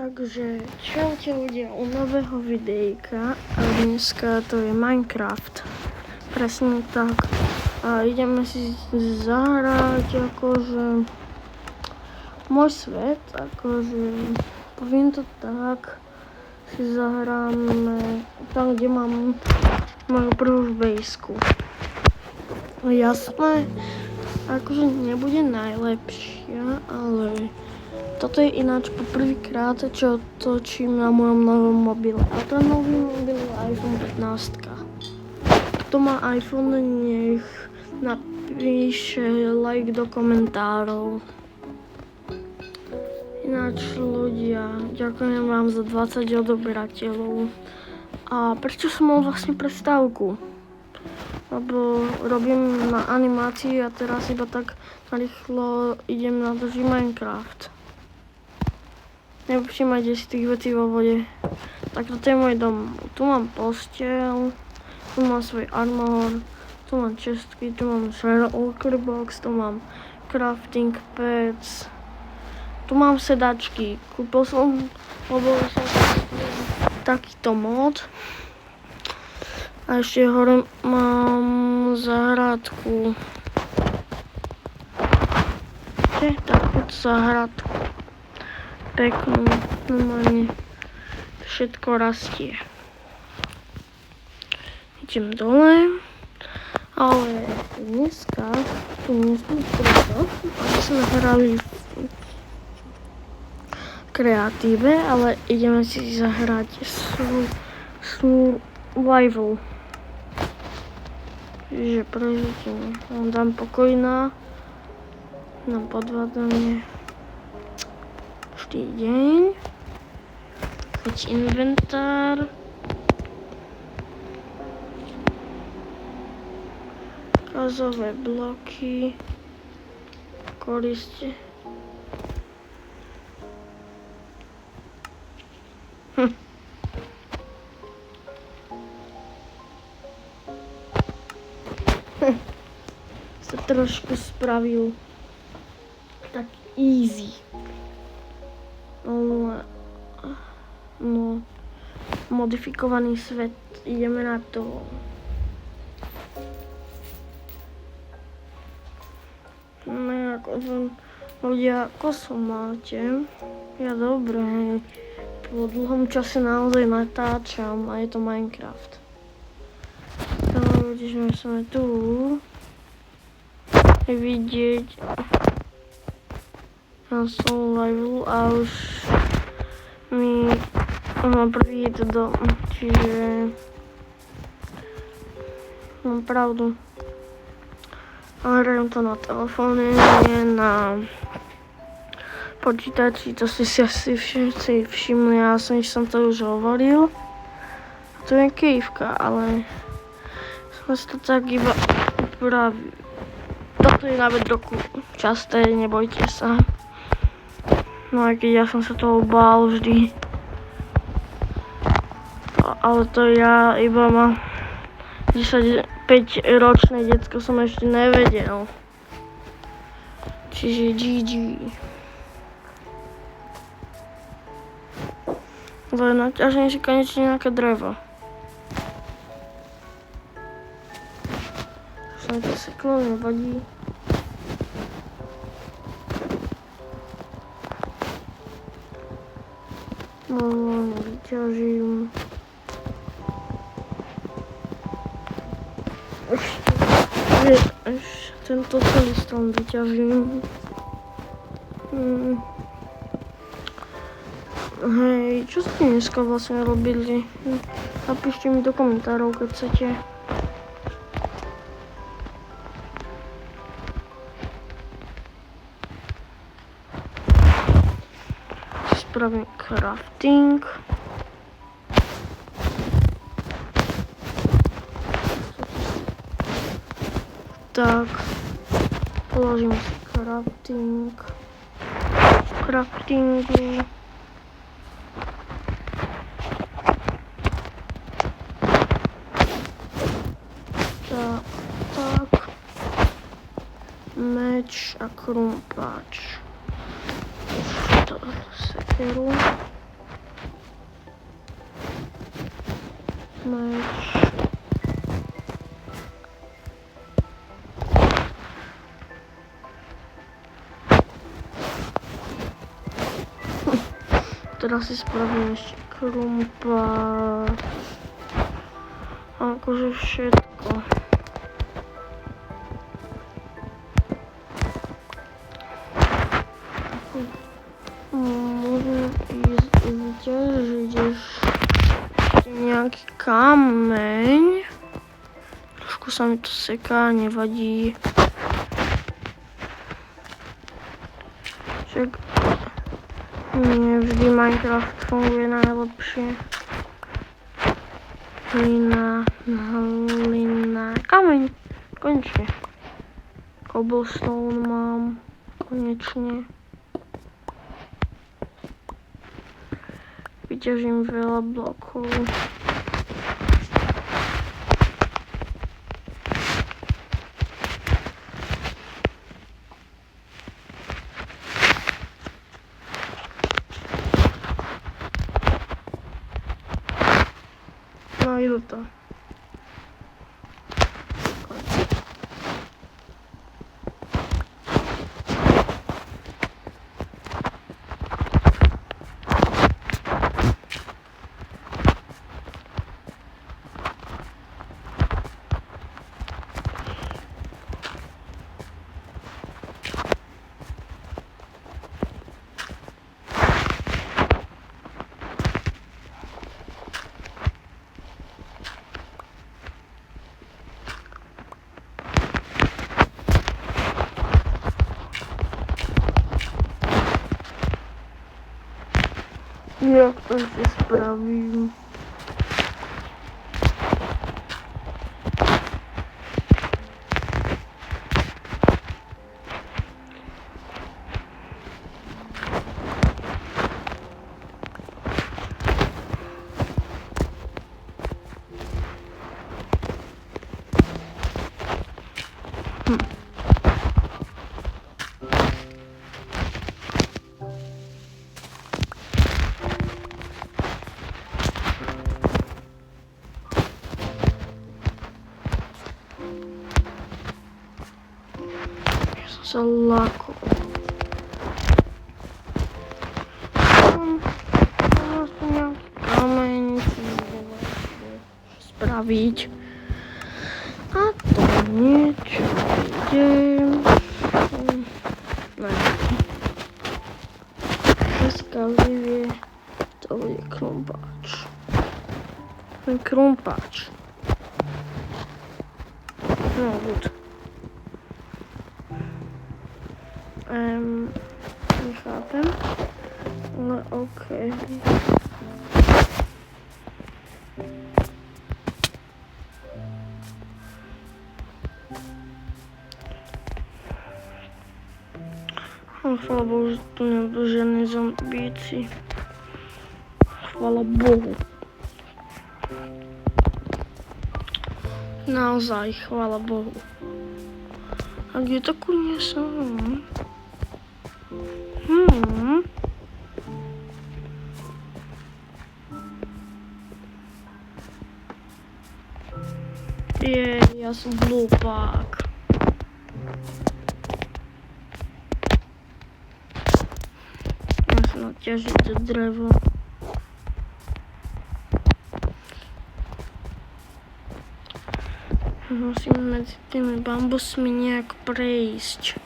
Takže čaute ľudia u nového videjka a dneska to je Minecraft. Presne tak. A ideme si zahrať akože môj svet, akože poviem to tak, si zahráme tam, kde mám moju prvú bejsku. Jasné, akože nebude najlepšia, ale toto je ináč poprvýkrát, čo točím na mojom novom mobile. A ten nový mobil je iPhone 15. Kto má iPhone, nech napíše like do komentárov. Ináč ľudia, ďakujem vám za 20 odoberateľov. A prečo som mal vlastne prestávku? Lebo robím na animácii a teraz iba tak narýchlo idem na to Minecraft. Nevšimajte si tých vecí vo vode. Tak toto je môj dom. Tu mám posteľ, tu mám svoj armor, tu mám čestky, tu mám shulker box, tu mám crafting pads, tu mám sedačky. Kúpil som, lebo som takýto mod. A ešte hore mám záhradku. Takú záhradku. Peknú, normálne všetko rastie. Idem dole, ale dneska tu nesmím preto, aby sme hrali v kreatíve, ale ideme si zahrať survival. Čiže prežitím. Dám pokojná na podvádzanie. Deň. Choď inventár. Kazové bloky. Koriste. Sa trošku spravil tak easy. No, modifikovaný svet, ideme na to. No, ľudia, ako sa máte? Ja dobre, po dlhom čase naozaj natáčam a je to Minecraft. Takže sme tu vidieť na survival a už mi mám prvý hit dom, čiže mám pravdu. A hrajem to na telefóne, nie na počítači, to si asi všetci všimli, ja som to už hovoril. To je kejvka, ale sme si to tak iba upravili. Toto je na bedroku časté, nebojte sa. No aj keď ja som sa toho bál vždy. Ale to ja iba mám 5-ročné decko som ešte nevedel. Čiže GG. Ale naťažím si konečne nejaké drevo. Už som to seklo, nevadí. Vyťažím. Tento celý strom vyťažím. Hej, čo ste dneska vlastne robili? Napíšte mi do komentárov, keď chcete. Spravím crafting. Tak, položím si craftingu. Tak, meč a krumpáč. To sekeru. meč. Teraz si spravím ešte krumpáč. Akože všetko. Môžem ísť vyťažiť ešte nejaký kameň. Trošku sa mi to seká, nevadí. Však nie vždy Minecraft funguje najlepšie. Hlina, kameň, konečne. Cobblestone mám, konečne. Vyťažím veľa blokov. No je to. Jak to si spravím? Sa láko. Vlastne nejaký kameň spraviť. A to niečo ide. Skazivie. To bude krumpáč. Krumpáč. No, good. Nechápem, ale okej. Chvála Bohu, že tu nebudú žiadni zombíci. Chvála Bohu. Naozaj, chvála Bohu. A kde to kurňa som? Ja som hlupák. Ja som naťažiť to drevo. Musím medzi tými bambusmi nejak prejsť.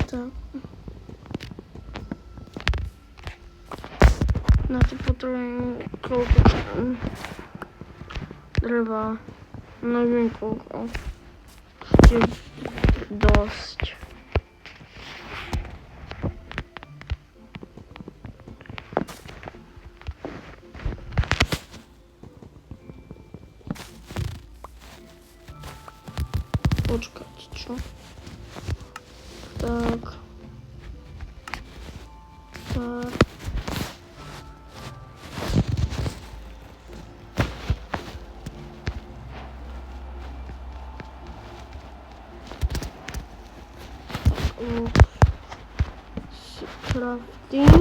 Tak. Na to potrebujem koľko dreva. Neviem koľko. Ešte dosť. Počkať, čo? Tak. Tak. crafting.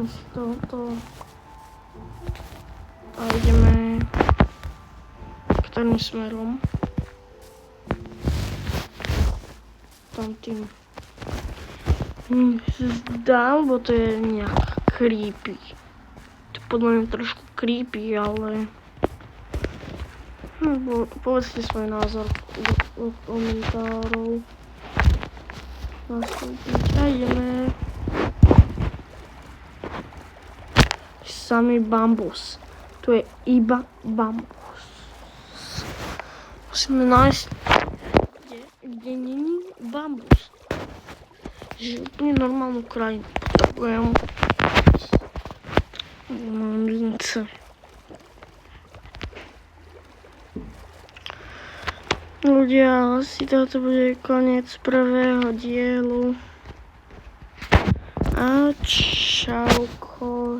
Z tohoto a ideme ktorým smerom? Tamtým. Zdá, lebo to je nejak creepy. To podľa mňa trošku creepy, ale povedzte svoj názor do komentárov. Nastúpiť a ideme. Samý bambus. Tu je iba bambus. Musíme nájsť, kde není bambus. Že úplne normálnu krajinu potrebujem. Mám lince. Ľudia, asi toto bude koniec prvého dielu. A čauko.